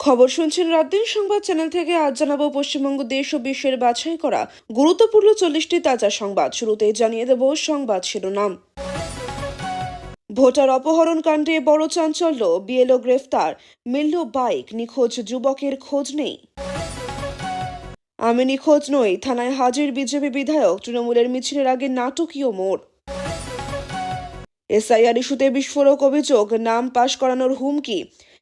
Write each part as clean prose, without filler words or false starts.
খবর শুনছেন রাতদিন সংবাদ চ্যানেল থেকে। আজ জানাবো পশ্চিমবঙ্গ দেশ ও বিশ্বের বাছাই করা গুরুত্বপূর্ণ 40টি তাজা সংবাদ। শুরুতেই জানিয়ে দেব সংবাদ শিরোনাম। ভোটার অপহরণ কাণ্ডে বড় চাঞ্চল্য, বিএলও গ্রেফতার, মিলল বাইক, নিখোঁজ যুবকের খোঁজ নেই। আমি নিখোঁজ নই, থানায় হাজির বিজেপি বিধায়ক, তৃণমূলের মিছিলের আগে নাটকীয় মোড়। এসআইআর ইস্যুতে বিস্ফোরক অভিযোগ, নাম পাশ করানোর হুমকি,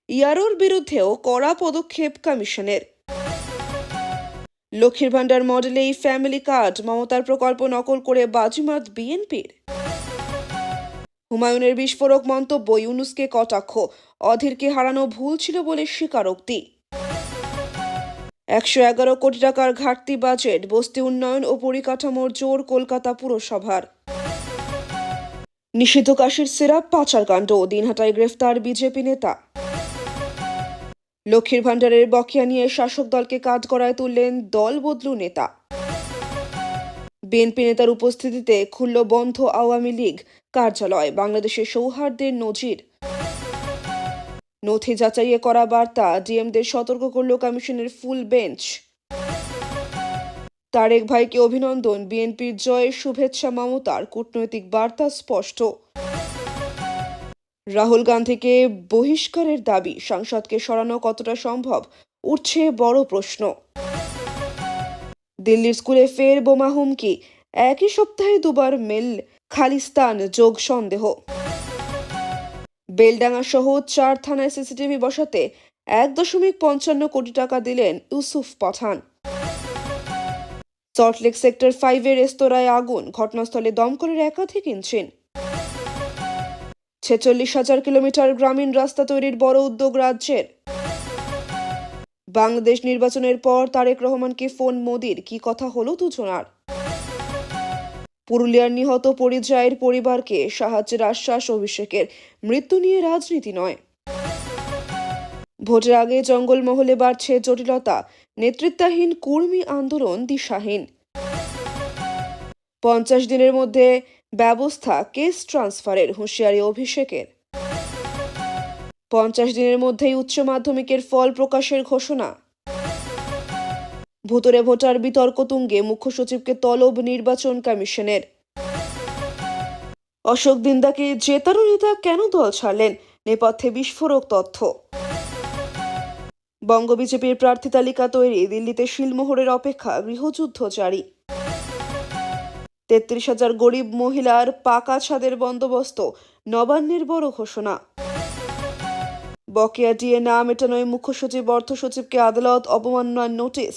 ইয়ারোর বিরুদ্ধেও কড়া পদক্ষেপ কমিশনের। লক্ষ্মীর ভান্ডার মডেলেই ফ্যামিলি কার্ড, মমতার প্রকল্প নকল করে বাজিমাত বিএনপির। হুমায়ুনের বিস্ফোরক মন্তব্য, ইউনুসকে কটাক্ষ, অধীরকে হারানো ভুল ছিল বলে স্বীকারোক্তি। 111 কোটি টাকার ঘাটতি বাজেট, বস্তি উন্নয়ন ও পরিকাঠামোর জোর কলকাতা পুরসভার। নিষিদ্ধ কাশির সিরাপ পাচার কাণ্ড, দিনহাটায় গ্রেফতার বিজেপি নেতা। লক্ষ্মীর ভান্ডারের বকেয়া নিয়ে শাসক দলকে কাঠগড়ায় তুললেন দল বদলু নেতা। বিএনপি নেতার উপস্থিতিতে খুলল বন্ধ আওয়ামী লীগ কার্যালয়, বাংলাদেশের সৌহার্দ্যের নজির। নথি যাচাইয়ে করা বার্তা, ডিএমদের সতর্ক করল কমিশনের ফুল বেঞ্চ। তারেক ভাইকে অভিনন্দন, বিএনপির জয়ের শুভেচ্ছা মমতার, কূটনৈতিক বার্তা স্পষ্ট। রাহুল গান্ধীকে বহিষ্কারের দাবি, সাংসদকে সরানো কতটা সম্ভব, উঠছে বড় প্রশ্ন। দিল্লির স্কুলে ফের বোমা হুমকি, একই সপ্তাহে দুবার মেল খালিস্তান যোগ সন্দেহ। বেলডাঙ্গা সহ 4 থানায় সিসিটিভি বসাতে 1.55 কোটি টাকা দিলেন ইউসুফ পাঠান। সল্টলেক সেক্টর 5-এর রেস্তোরাঁয় আগুন, ঘটনাস্থলে দমকলের একাধিক ইঞ্জিন। 46,000 কিলোমিটার গ্রামীণ রাস্তা তৈরির বড় উদ্যোগ রাজ্যের। বাংলাদেশ নির্বাচনের পর তারেক রহমানকে ফোন মোদির, কি কথা হলো দুজনার। পুরুলিয়ার নিহত পরিযায়ীর পরিবারকে সাহায্যের আশ্বাস অভিষেকের, মৃত্যু নিয়ে রাজনীতি নয়। ভোটের আগে জঙ্গলমহলে বাড়ছে জটিলতা, নেতৃত্বাহীন কর্মী আন্দোলন দিশাহীন। 50 দিনের মধ্যে ব্যবস্থা, কেস ট্রান্সফারের হুঁশিয়ারি অভিষেকের। 50 দিনের মধ্যেই উচ্চ মাধ্যমিকের ফল প্রকাশের ঘোষণা। ভুতুরে ভোটার বিতর্ক তুঙ্গে, মুখ্য সচিবকে তলব নির্বাচন কমিশনের। অশোক দিন্দাকে জেতানো নেতা কেন দল ছাড়লেন, নেপথ্যে বিস্ফোরক তথ্য। বঙ্গ বিজেপির প্রার্থী তালিকা তৈরি, দিল্লিতে শিলমোহরের অপেক্ষা, গৃহযুদ্ধ জারি। 33,000 গরিব মহিলার পাকা ছাদের বন্দোবস্ত, নবান্নের বড় ঘোষণা। বকেয়া ডিএ না মেটানোয় মুখ্য সচিব অর্থ সচিবকে আদালত অবমাননার নোটিশ।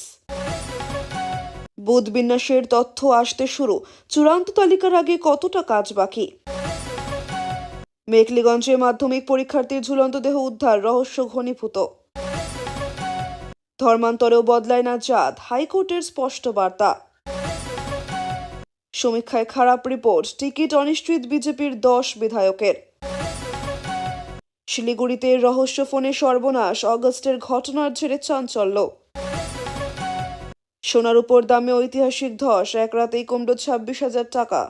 বুথ বিন্যাসের তথ্য আসতে শুরু, চূড়ান্ত তালিকার আগে কতটা কাজ বাকি। মেখলিগঞ্জে মাধ্যমিক পরীক্ষার্থীর ঝুলন্ত দেহ উদ্ধার, রহস্য ঘনীভূত। ধর্মান্তরেও বদলায় না জাত, হাইকোর্টের স্পষ্ট বার্তা। সমীক্ষায় খারাপ রিপোর্ট, টিকিট অনিশ্চিত বিজেপির 10 বিধায়কের। শিলিগুড়িতে রহস্য ফোনে সর্বনাশ, অগস্টের ঘটনার জেরে চাঞ্চল্য। সোনার উপর দামে ঐতিহাসিক ধস, এক রাতেই কমল 26,000 টাকা।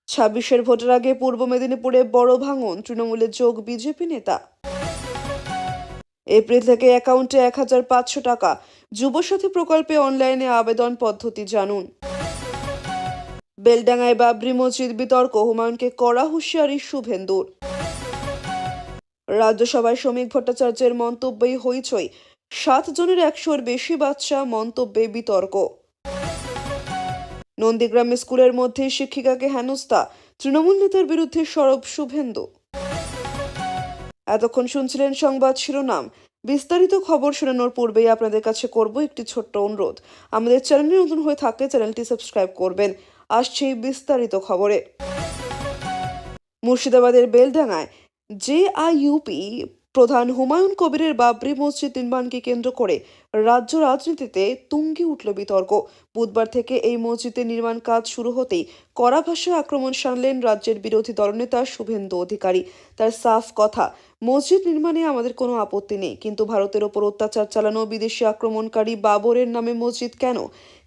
26-এর ভোটের আগে পূর্ব মেদিনীপুরে বড় ভাঙন, তৃণমূলে যোগ বিজেপি নেতা। এপ্রিল থেকে অ্যাকাউন্টে 1,500 টাকা, যুবসাথী প্রকল্পে অনলাইনে আবেদন পদ্ধতি জানুন। বেলডাঙ্গায় বাবরি মসজিদ বিতর্ক, হুমায়ুনকে কড়া হুঁশিয়ারি শুভেন্দুর। রাজ্যসভায় শ্রমিক ভট্টাচার্যের মন্তব্যেই হইচই, 7 জনের 100-এর বেশি বাচ্চা, মন্তব্যে বিতর্ক। নন্দীগ্রামে স্কুলের মধ্যে শিক্ষিকাকে হেনস্থা, তৃণমূল নেতার বিরুদ্ধে সরব শুভেন্দু। এতক্ষণ শুনছিলেন সংবাদ শিরোনাম। বিস্তারিত খবর শোনানোর পূর্বেই আপনাদের কাছে করব একটি ছোট্ট অনুরোধ, আমাদের চ্যানেলে নতুন হয়ে থাকলে চ্যানেলটি সাবস্ক্রাইব করবেন। আসছে বিস্তারিত খবরে। মুর্শিদাবাদের বেলডাঙ্গায় জেআইইউপি প্রধান হুমায়ুন কবিরের বাবরি মসজিদ নির্মাণকে কেন্দ্র করে রাজ্য রাজনীতিতে তুঙ্গে উঠল বিতর্ক। বুধবার থেকে এই মসজিদের নির্মাণ কাজ শুরু হতেই কড়া ভাষায় আক্রমণ শানলেন রাজ্যের বিরোধী দলনেতা শুভেন্দু অধিকারী। তার সাফ কথা, মসজিদ নির্মাণে আমাদের কোনো আপত্তি নেই, কিন্তু ভারতের ওপর অত্যাচার চালানো বিদেশি আক্রমণকারী বাবরের নামে মসজিদ কেন?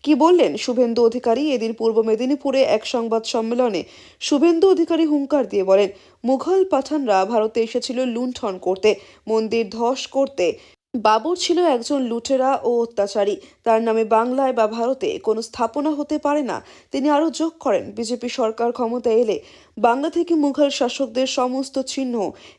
কি বললেন শুভেন্দু অধিকারী? এদিন পূর্ব মেদিনীপুরে এক সংবাদ সম্মেলনে শুভেন্দু অধিকারী হুঙ্কার দিয়ে বলেন, মুঘল পাঠানরা ভারতে এসেছিল লুণ্ঠন করতে, মন্দির ধস করতে। বাবর ছিল একজন লুটেরা ও অত্যাচারী। তার নামে বাংলায় বা ভারতে কোনো স্থাপনা হতে পারে না। তিনি আরও যোগ করেন, বিজেপি সরকার ক্ষমতায় এলে বাংলা থেকে মুঘল শাসকদের সমস্ত চিহ্ন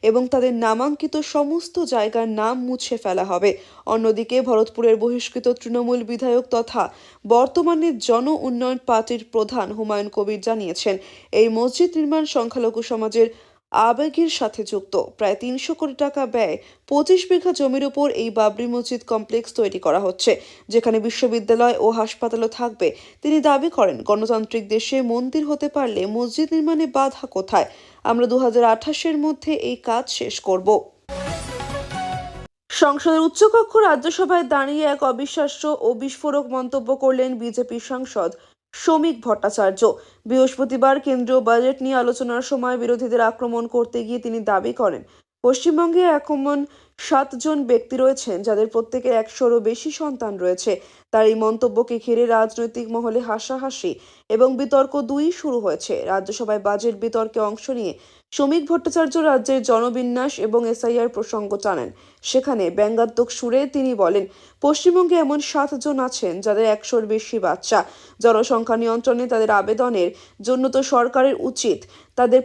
এবং তাদের নামাঙ্কিত সমস্ত জায়গার নাম মুছে ফেলা হবে। অন্যদিকে ভরতপুরের বহিষ্কৃত তৃণমূল বিধায়ক তথা বর্তমানে জন উন্নয়ন পার্টির প্রধান হুমায়ুন কবির জানিয়েছেন, এই মসজিদ নির্মাণ সংখ্যালঘু সমাজের আবেগের সাথে যুক্ত। প্রায় ৩০০ কোটি টাকা ব্যয় ২৫ বিঘা জমির উপর এই বাবরি মসজিদ কমপ্লেক্স তৈরি করা হচ্ছে, যেখানে বিশ্ববিদ্যালয় ও হাসপাতালও থাকবে। তিনি দাবি করেন, গণতান্ত্রিক দেশে মন্দির হতে পারলে মসজিদ নির্মাণে বাধা কোথায়? আমরা ২০২৮-এর মধ্যে এই কাজ শেষ করব। সংসদের উচ্চকক্ষ রাজ্যসভায় দাঁড়িয়ে এক অবিশ্বাস্য ও বিস্ফোরক মন্তব্য করলেন বিজেপি সাংসদ শ্রমিক ভট্টাচার্য। বৃহস্পতিবার কেন্দ্রীয় বাজেট নিয়ে আলোচনার সময় বিরোধীদের আক্রমণ করতে গিয়ে তিনি দাবি করেন, পশ্চিমবঙ্গে এমন 7 জন ব্যক্তি রয়েছেন যাদের প্রত্যেকের 100-রও বেশি সন্তান রয়েছে। তার এই মন্তব্যকে ঘিরে রাজনৈতিক মহলে হাসাহাসি এবং বিতর্ক দুই শুরু হয়েছে। রাজ্যসভায় বাজেট বিতর্কে অংশ নিয়ে শ্রমিক ভট্টাচার্য রাজ্যের জনবিন্যাস এবং এসআইআর প্রসঙ্গ টানেন। সেখানে ব্যঙ্গাত্মক সুরে তিনি বলেন, পশ্চিমবঙ্গে এমন 7 জন আছেন যাদের 100-র বেশি বাচ্চা। জনসংখ্যা নিয়ন্ত্রণে তাদের আবেদনের জন্য তো সরকারের উচিত তাদের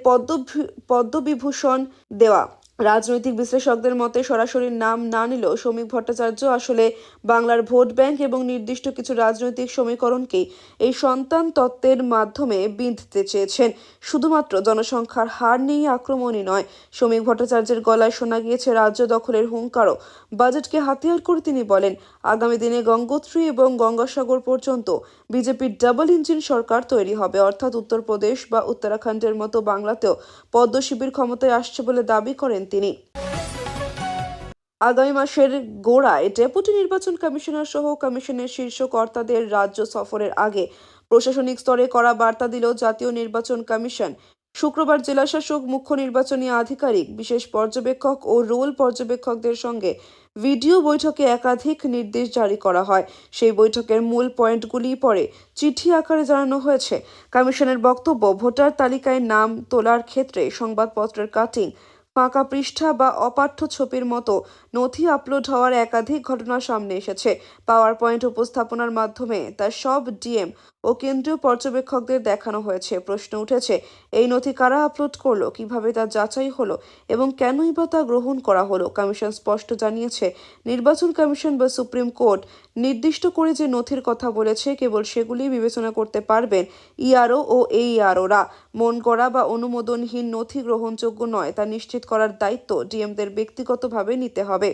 পদ্মবিভূষণ দেওয়া। রাজনৈতিক বিশ্লেষকদের মতে সরাসরি নাম না নিলেও শ্রমিক ভট্টাচার্য আসলে বাংলার ভোট ব্যাংক এবং নির্দিষ্ট কিছু রাজনৈতিক সমীকরণকেই এই সন্তান তত্ত্বের মাধ্যমে বিঁধতে চেয়েছেন। শুধুমাত্র জনসংখ্যার হার নিয়ে আক্রমণই নয়, শ্রমিক ভট্টাচার্যের গলায় শোনা গিয়েছে রাজ্য দখলের হুঙ্কারও। বাজেটকে হাতিয়ার করে তিনি বলেন, আগামী দিনে গঙ্গোত্রী এবং গঙ্গাসাগর পর্যন্ত বিজেপির ডাবল ইঞ্জিন সরকার তৈরি হবে, অর্থাৎ উত্তরপ্রদেশ বা উত্তরাখণ্ডের মতো বাংলাতেও পদ্ম শিবির ক্ষমতায় আসছে বলে দাবি করেন তিনি। আগামী মাসের গোড়ায় ডেপুটি নির্বাচন কমিশনার সহ কমিশনের শীর্ষ কর্তাদের রাজ্য সফরের আগে প্রশাসনিক স্তরে কড়া বার্তা দিল জাতীয় নির্বাচন কমিশন। শুক্রবার জেলাশাসক, মুখ্য নির্বাচনী আধিকারিক, বিশেষ পর্যবেক্ষক ও রোল পর্যবেক্ষকদের সঙ্গে ভিডিও বৈঠকে একাধিক নির্দেশ জারি করা হয়। সেই বৈঠকের মূল পয়েন্টগুলি পরে চিঠি আকারে জানানো হয়েছে। কমিশনের বক্তব্য, ভোটার তালিকায় নাম তোলার ক্ষেত্রে সংবাদপত্রের কাটিং, ফাঁকা পৃষ্ঠা বা অপাঠ্য ছবির মতো নথি আপলোড হওয়ার একাধিক ঘটনা সামনে এসেছে। পাওয়ার পয়েন্ট উপস্থাপনার মাধ্যমে তার সব ডিএম ও কেন্দ্রীয় পর্যবেক্ষকদের দেখানো হয়েছে। প্রশ্ন উঠেছে, এই নথি কারা আপলোড করলো, কিভাবে তা যাচাই হলো এবং কেনই বা তা গ্রহণ করা হলো? কমিশন স্পষ্ট জানিয়েছে, নির্বাচন কমিশন বা সুপ্রিম কোর্ট নির্দিষ্ট করে যে নথির কথা বলেছে কেবল সেগুলি বিবেচনা করতে পারবেন ইআরও ও এইআরওরা। মন করা বা অনুমোদনহীন নথি গ্রহণযোগ্য নয় তা নিশ্চিত করার দায়িত্ব ডিএমদের ব্যক্তিগতভাবে নিতে হবে।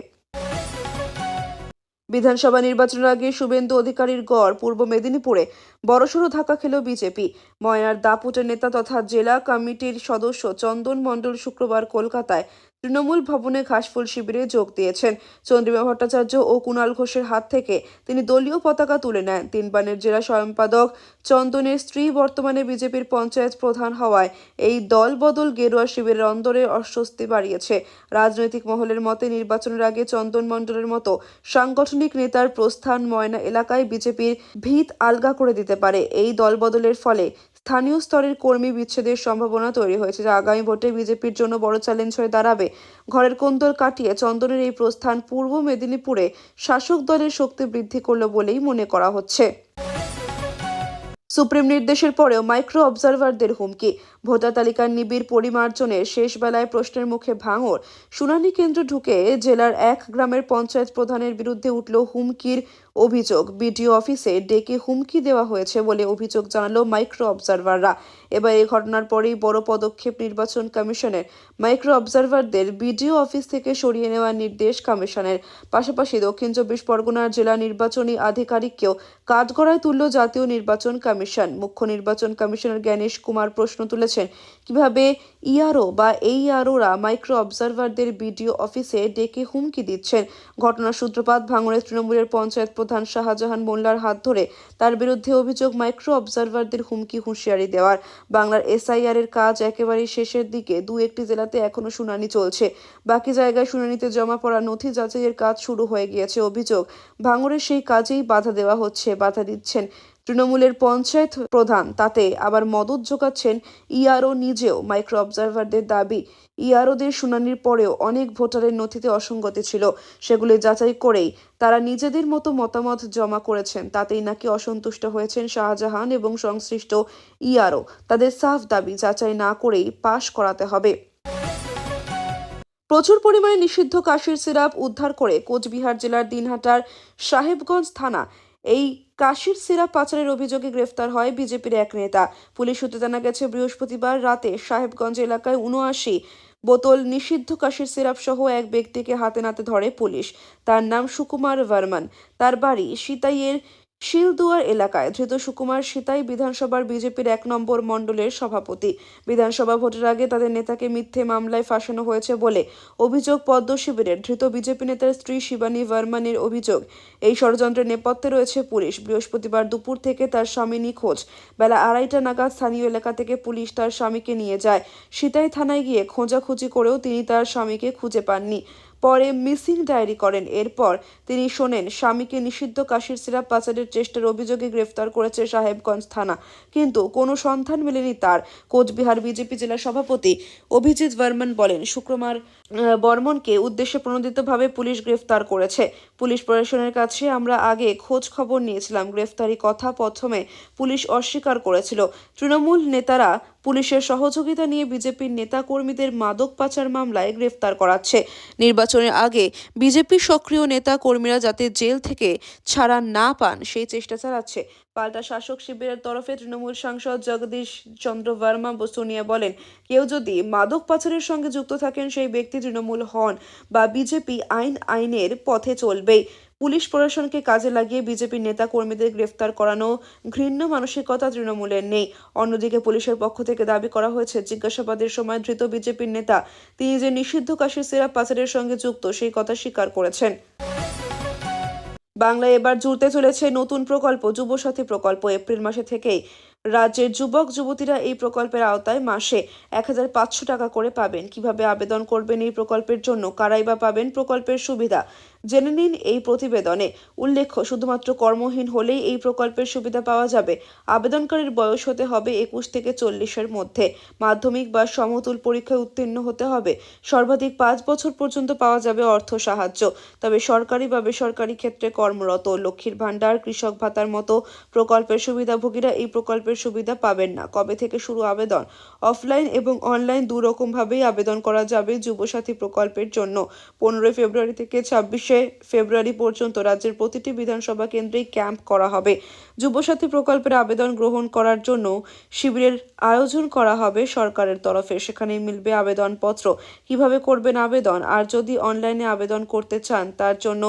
বিধানসভা নির্বাচনের আগে শুভেন্দু অধিকারীর গড় পূর্ব মেদিনীপুরে বড়সড় ধাক্কা খেল বিজেপি। ময়নার দাপুটের নেতা তথা জেলা কমিটির সদস্য চন্দন মণ্ডল শুক্রবার কলকাতায় তৃণমূল ভবনে ঘাসফুল শিবিরে যোগ দিয়েছেন। চন্দ্রিমা ভট্টাচার্য ও কুণাল ঘোষের হাত থেকে তিনি দলীয় পতাকা তুলে নেন। তিনবানের জেলা সম্পাদক চন্দনের স্ত্রী বর্তমানে বিজেপির পঞ্চায়েত প্রধান হওয়ায় এই দল বদল গেরুয়া শিবিরের অন্দরে অস্বস্তি বাড়িয়েছে। রাজনৈতিক মহলের মতে নির্বাচনের আগে চন্দন মণ্ডলের মতো সাংগঠনিক নেতার প্রস্থান ময়না এলাকায় বিজেপির ভিত আলগা করে দিতে পারে। এই দলবদলের ফলে স্থানীয় স্তরের কর্মী বিচ্ছেদের সম্ভাবনা তৈরি হয়েছে, যা আগামী ভোটে বিজেপির জন্য বড় চ্যালেঞ্জ হয়ে দাঁড়াবে। ঘরের কোন্দল কাটিয়ে চন্দনের এই প্রস্থান পূর্ব মেদিনীপুরে শাসক দলের শক্তি বৃদ্ধি করল বলেই মনে করা হচ্ছে। সুপ্রিম নির্দেশের পরেও মাইক্রো অবজারভারদের হুমকি। ভোটার তালিকার নিবিড় পরিমার্জনের শেষ বেলায় প্রশ্নের মুখে ভাঙর। শুনানি কেন্দ্র ঢুকে জেলার এক গ্রামের পঞ্চায়েত প্রধানের বিরুদ্ধে উঠল হুমকির অভিযোগ। বিডিও অফিসে ডেকে হুমকি দেওয়া হয়েছে বলে অভিযোগ জানালো মাইক্রো অবজারভাররা। এবার এই ঘটনার পরেই বড় পদক্ষেপ নির্বাচন কমিশনের। মাইক্রো অবজারভারদের বিডিও অফিস থেকে সরিয়ে নেওয়ার নির্দেশ কমিশনের। পাশাপাশি দক্ষিণ 24 পরগনার জেলা নির্বাচনী আধিকারিককেও কাঠগড়ায় তুলল জাতীয় নির্বাচন কমিশন। মুখ্য নির্বাচন কমিশনার জ্ঞানেশ কুমার প্রশ্ন তুলেছেন, দিচ্ছেন। কিভাবে ইআরও বা এইআরওরা মাইক্রো অবজারভারদের বিডিও অফিসে ডেকে হুমকি দিচ্ছেন। ঘটনার সূত্রপাত ভাঙড়ের তৃণমূলের পঞ্চায়েত প্রধান শাহজাহান মোল্লার হাত ধরে। তার বিরুদ্ধে অভিযোগ মাইক্রো অবজারভারদের হুমকি হুঁশিয়ারি দেওয়ার। বাংলার এসআইআর এর কাজ একেবারেই শেষের দিকে, 2-1টি জেলাতে এখনো শুনানি চলছে। বাকি জায়গায় শুনানিতে জমা পড়া নথি যাচাইয়ের কাজ শুরু হয়ে গিয়েছে। অভিযোগ ভাঙড়ের সেই কাজেই বাধা দেওয়া হচ্ছে, বাধা দিচ্ছেন তৃণমূলের পঞ্চায়েত প্রধান, তাতে আবার মদত জোগাচ্ছেন ইআরও নিজেও। মাইক্রো অবজারভারদের দাবি, ইআরওদের শুনানির পরেও অনেক ভোটারের নথিতে অসঙ্গতি ছিল, সেগুলি যাচাই করেই তারা নিজেদের মতো মতামত জমা করেছেন। তাতেই নাকি অসন্তুষ্ট হয়েছেন শাহজাহান এবং সংশ্লিষ্ট ইআরও। তাদের সাফ দাবি, যাচাই না করেই পাশ করাতে হবে। প্রচুর পরিমাণে নিষিদ্ধ কাশির সিরাপ উদ্ধার করে কোচবিহার জেলার দিনহাটার সাহেবগঞ্জ থানা। এই কাশির সিরাপ পাচারের অভিযোগে গ্রেফতার হয় বিজেপির এক নেতা। পুলিশ সূত্রে জানা গেছে, বৃহস্পতিবার রাতে সাহেবগঞ্জ এলাকায় ৭৯ বোতল নিষিদ্ধ কাশির সিরাপ সহ এক ব্যক্তিকে হাতে নাতে ধরে পুলিশ। তার নাম সুকুমার বর্মন। তার বাড়ি সিতাইয়ের শিলদুয়ার এলাকায়। ধৃত সুকুমার সিতাই বিধানসভার বিজেপির 1 নম্বর মণ্ডলের সভাপতি। বিধানসভা ভোটের আগে তাদের নেতাকে মিথ্যে মামলায় ফাঁসানো হয়েছে বলে অভিযোগ পদ্ম শিবিরের। ধৃত বিজেপি নেতার স্ত্রী শিবানী বর্মনের অভিযোগ, এই ষড়যন্ত্রের নেপথ্যে রয়েছে পুলিশ। বৃহস্পতিবার দুপুর থেকে তার স্বামী নিখোঁজ। বেলা 2:30 নাগাদ স্থানীয় এলাকা থেকে পুলিশ তার স্বামীকে নিয়ে যায়। সিতাই থানায় গিয়ে খোঁজাখুঁজি করেও তিনি তার স্বামীকে খুঁজে পাননি। পরে মিসিং ডায়েরি করেন। এরপর তিনি শোনেন স্বামীকে নিষিদ্ধ কাশির সিরাপ পাচারের চেষ্টার অভিযোগে গ্রেফতার করেছে সাহেবগঞ্জ থানা, কিন্তু কোনো সন্ধান মেলেনি তার। কোচবিহার বিজেপি জেলা সভাপতি অভিজিৎ বর্মন বলেন, শুক্রবার বর্মনকে উদ্দেশ্যে প্রণোদিতভাবে পুলিশ গ্রেফতার করেছে। পুলিশ প্রশাসনের কাছে আমরা আগে খোঁজ খবর নিয়েছিলাম। গ্রেফতারি কথা প্রথমে পুলিশ অস্বীকার করেছিল। তৃণমূল নেতারা পুলিশের সহযোগিতা নিয়ে বিজেপির নেতা কর্মীদের মাদক পাচার মামলায় গ্রেফতার করাচ্ছে। নির্বাচনের আগে বিজেপির সক্রিয় নেতা কর্মীরা যাতে জেল থেকে ছাড়া না পান সেই চেষ্টা চালাচ্ছে। পাল্টা শাসক শিবিরের তরফে তৃণমূল সাংসদ জগদীশ চন্দ্র বর্মা বসুনিয়া বলেন, কেউ যদি মাদক পাচারের সঙ্গে যুক্ত থাকেন সেই ব্যক্তি তৃণমূল হন বা বিজেপি, আইনের পথে চলবেই। পুলিশ প্রশাসনকে কাজে লাগিয়ে বিজেপির নেতা কর্মীদের গ্রেফতার করানো ঘৃণ্য মানসিকতা তৃণমূলের নেই। অন্যদিকে পুলিশের পক্ষ থেকে দাবি করা হয়েছে, জিজ্ঞাসাবাদের সময় ধৃত বিজেপির নেতা তিনি যে নিষিদ্ধ কাশির সিরাপ পাচারের সঙ্গে যুক্ত সেই কথা স্বীকার করেছেন। বাংলায় এবার জুড়তে চলেছে নতুন প্রকল্প, যুবসাথী প্রকল্প। এপ্রিল মাসে থেকেই রাজ্যের যুবক যুবতীরা এই প্রকল্পের আওতায় মাসে 1,500 টাকা করে পাবেন। কিভাবে আবেদন করবেন এই প্রকল্পের জন্য, কারাই বা পাবেন প্রকল্পের সুবিধা, জেনে নিন এই প্রতিবেদনে। উল্লেখ্য, শুধুমাত্র কর্মহীন হলেই এই প্রকল্পের সুবিধা পাওয়া যাবে। আবেদনকারীর বয়স হতে হবে 21 থেকে 40-এর মধ্যে। মাধ্যমিক বা সমতুল পরীক্ষায় উত্তীর্ণ হতে হবে। সর্বাধিক 5 বছর পর্যন্ত পাওয়া যাবে অর্থ সাহায্য। তবে সরকারি বা বেসরকারি ক্ষেত্রে কর্মরত, লক্ষ্মীর ভাণ্ডার, কৃষক ভাতার মতো প্রকল্পের সুবিধাভোগীরা এই প্রকল্পের সুবিধা পাবেন না। কবে থেকে শুরু আবেদন? অফলাইন এবং অনলাইন দুরকমভাবেই আবেদন করা যাবে যুবসাথী প্রকল্পের জন্য। 15 ফেব্রুয়ারি থেকে 26 ফেব্রুয়ারি পর্যন্ত রাজ্যের প্রতিটি বিধানসভা কেন্দ্রেই ক্যাম্প করা হবে। যুবসাথী প্রকল্পের আবেদন গ্রহণ করার জন্য শিবিরের আয়োজন করা হবে সরকারের তরফে। সেখানেই মিলবে আবেদনপত্র। কিভাবে করবেন আবেদন? আর যদি অনলাইনে আবেদন করতে চান, তার জন্য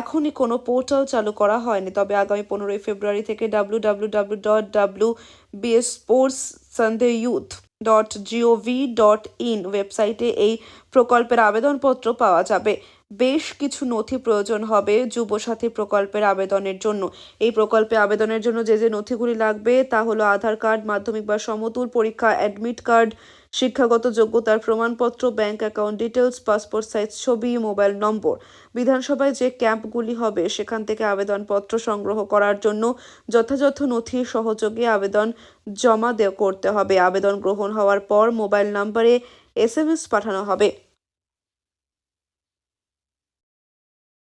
এখনই কোনো পোর্টাল চালু করা হয়নি। তবে আগামী 15 ফেব্রুয়ারি থেকে www.bsportssundayyouth.gov.in ওয়েবসাইটে এই প্রকল্পের আবেদনপত্র পাওয়া যাবে। বেশ কিছু নথি প্রয়োজন হবে যুবসাথী প্রকল্পের আবেদনের জন্য। এই প্রকল্পে আবেদনের জন্য যে নথিগুলি লাগবে তা হলো আধার কার্ড, মাধ্যমিক বা সমতুল পরীক্ষা অ্যাডমিট কার্ড, শিক্ষাগত যোগ্যতার প্রমাণপত্র, bank account details, passport size ছবি, মোবাইল নম্বর। বিধানসভায় যে ক্যাম্পগুলি হবে সেখান থেকে আবেদনপত্র সংগ্রহ করার জন্য যথাযথ নথির সহযোগে আবেদন জমা করতে হবে। আবেদন গ্রহণ হওয়ার পর মোবাইল নম্বরে SMS পাঠানো হবে।